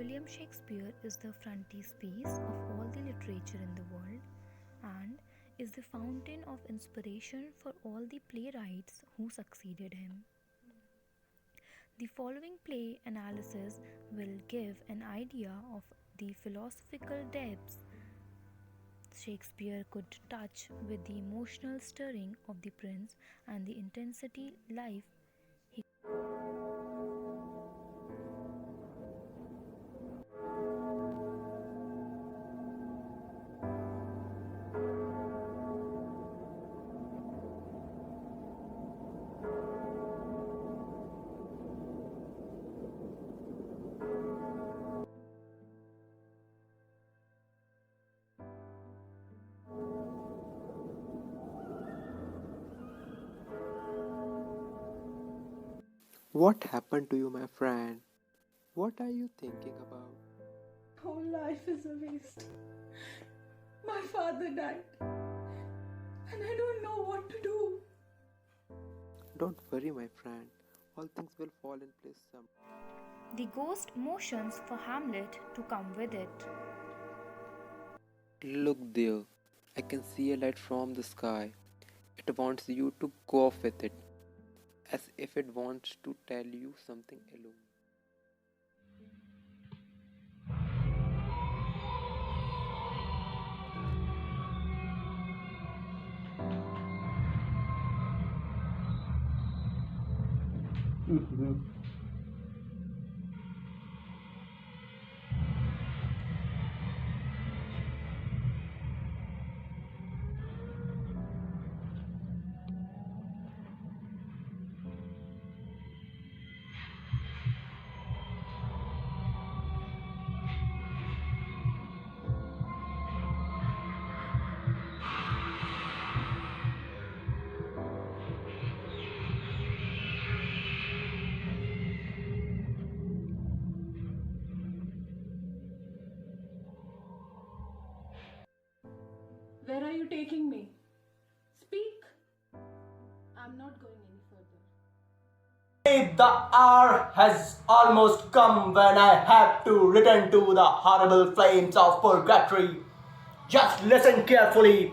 William Shakespeare is the frontispiece of all the literature in the world and is the fountain of inspiration for all the playwrights who succeeded him. The following play analysis will give an idea of the philosophical depths Shakespeare could touch with the emotional stirring of the prince and the intensity life he. What happened to you, my friend? What are you thinking about? Whole life is a waste. My father died, and I don't know what to do. Don't worry, my friend. All things will fall in place some. The ghost motions for Hamlet to come with it. Look there. I can see a light from the sky. It wants you to go off with it, as if it wants to tell you something alone. Where are you taking me? Speak. I'm not going any further. The hour has almost come when I have to return to the horrible flames of purgatory. Just listen carefully.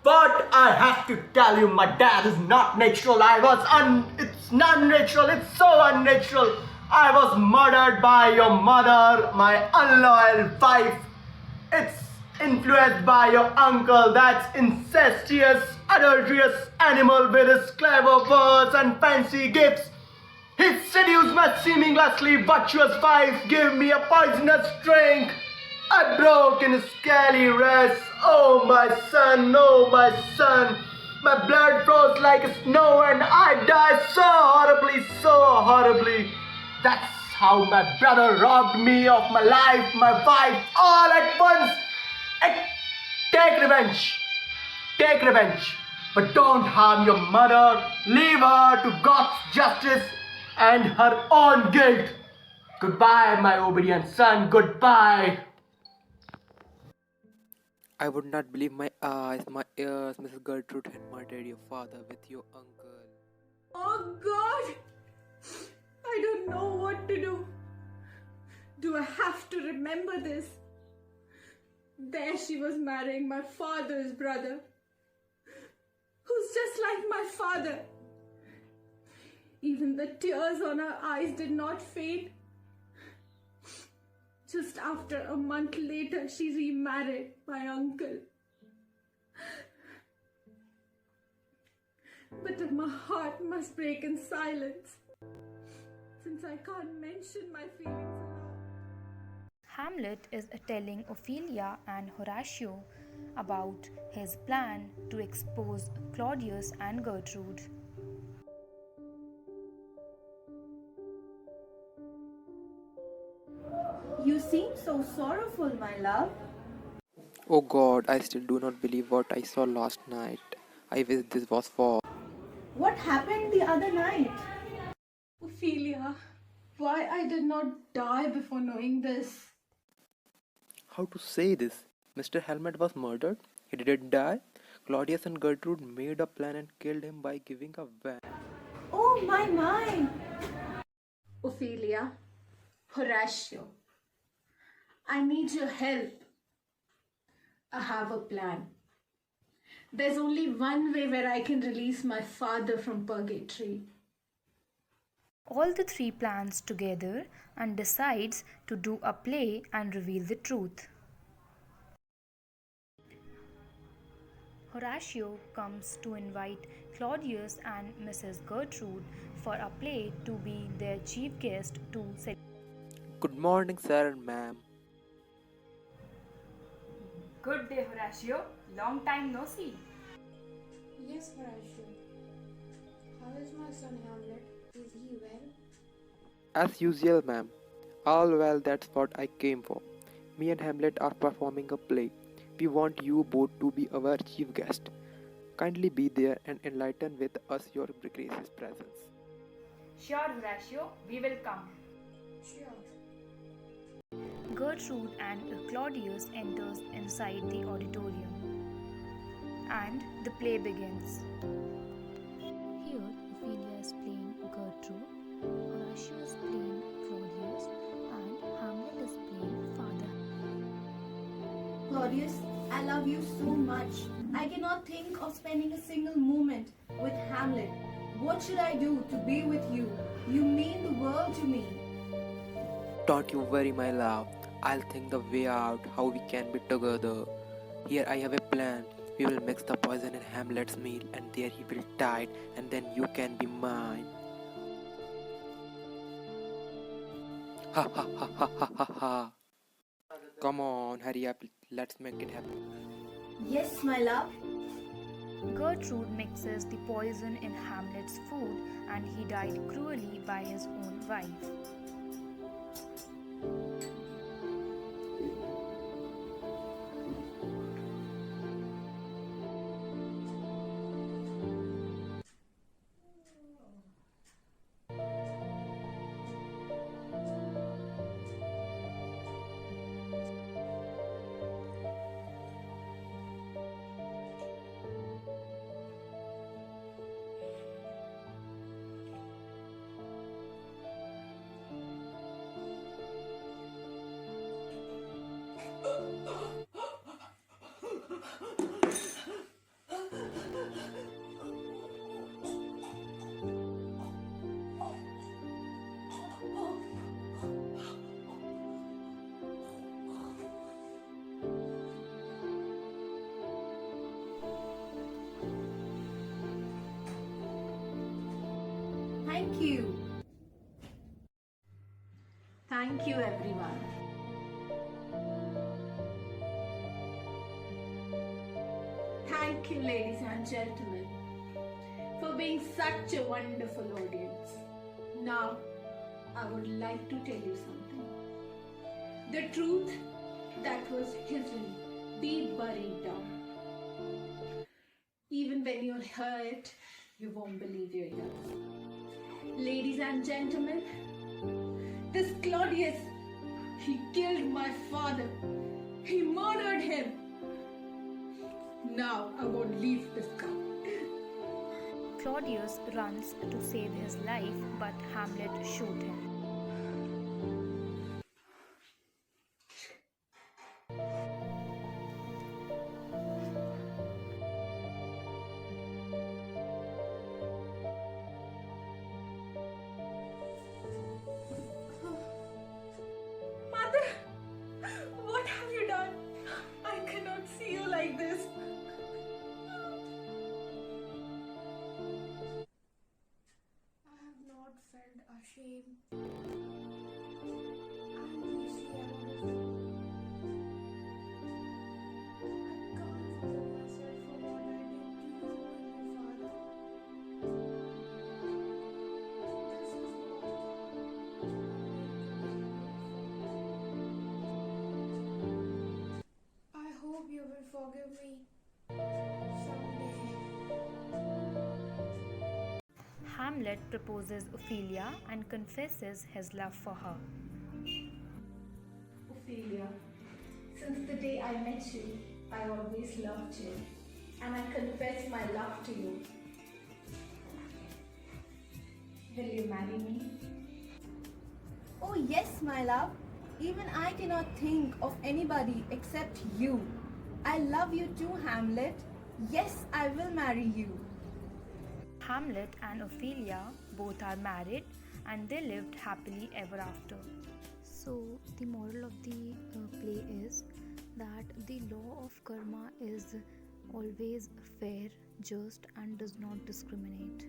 But I have to tell you, my dad is not natural. It's not natural. It's so unnatural. I was murdered by your mother, my unloyal wife. It's influenced by your uncle, that incestuous, adulterous animal with his clever words and fancy gifts. He seduced my seemingly virtuous wife, gave me a poisonous drink. I broke in scaly race. Oh my son, oh my son. My blood froze like snow and I died so horribly, so horribly. That's how my brother robbed me of my life, my wife, all at once. And take revenge. Take revenge. But don't harm your mother. Leave her to God's justice and her own guilt. Goodbye, my obedient son. Goodbye. I would not believe my eyes, my ears. Mrs. Gertrude had murdered your father with your uncle. Oh God! I don't know what to do. Do I have to remember this? There she was marrying my father's brother, who's just like my father. Even the tears on her eyes did not fade. Just after a month later, she remarried my uncle. But my heart must break in silence, since I can't mention my feelings aloud. Hamlet is telling Ophelia and Horatio about his plan to expose Claudius and Gertrude. You seem so sorrowful, my love. Oh God, I still do not believe what I saw last night. I wish this was false. What happened the other night? Ophelia, why I did not die before knowing this? How to say this? Mr. Helmet was murdered. He didn't die. Claudius and Gertrude made a plan and killed him by giving a van. Oh, my. Ophelia, Horatio, I need your help. I have a plan. There's only one way where I can release my father from purgatory. All the three plans together and decides to do a play and reveal the truth. Horatio comes to invite Claudius and Mrs. Gertrude for a play to be their chief guest to Good morning, sir and ma'am. Good day, Horatio. Long time no see. Yes, Horatio. How is my son Hamlet? Is he well? As usual, ma'am. All well, that's what I came for. Me and Hamlet are performing a play. We want you both to be our chief guest. Kindly be there and enlighten with us your gracious presence. Sure, Horatio, we will come. Sure. Gertrude and Claudius enters inside the auditorium. And the play begins. Here, Ophelia is playing Gertrude, Horatio is playing Claudius, and Hamlet is playing Father. Claudius, I love you so much. I cannot think of spending a single moment with Hamlet. What should I do to be with you? You mean the world to me. Don't you worry, my love. I'll think the way out how we can be together. Here I have a plan. We will mix the poison in Hamlet's meal and there he will die and then you can be mine. Ha ha ha ha ha ha ha. Come on, hurry up. Let's make it happen. Yes, my love. Gertrude mixes the poison in Hamlet's food and he died cruelly by his own wife. Thank you. Thank you, everyone. Thank you, ladies and gentlemen, for being such a wonderful audience. Now, I would like to tell you something. The truth that was hidden, deep buried down. Even when you hear it, you won't believe your ears. Ladies and gentlemen, this Claudius, he killed my father. He murdered him. Now I won't leave this cup. Claudius runs to save his life, but Hamlet shoots him. Mother, what have you done? I cannot see you like this. I have not felt ashamed. I'm easy out of it. I can't forgive myself for what I did to you and your father. This is what I hope you will forgive me someday. Hamlet proposes Ophelia and confesses his love for her. Ophelia, since the day I met you, I always loved you, and I confess my love to you. Will you marry me? Oh, yes, my love. Even I cannot think of anybody except you. I love you too, Hamlet. Yes, I will marry you. Hamlet and Ophelia both are married and they lived happily ever after. So, the moral of the play is that the law of karma is always fair, just, and does not discriminate.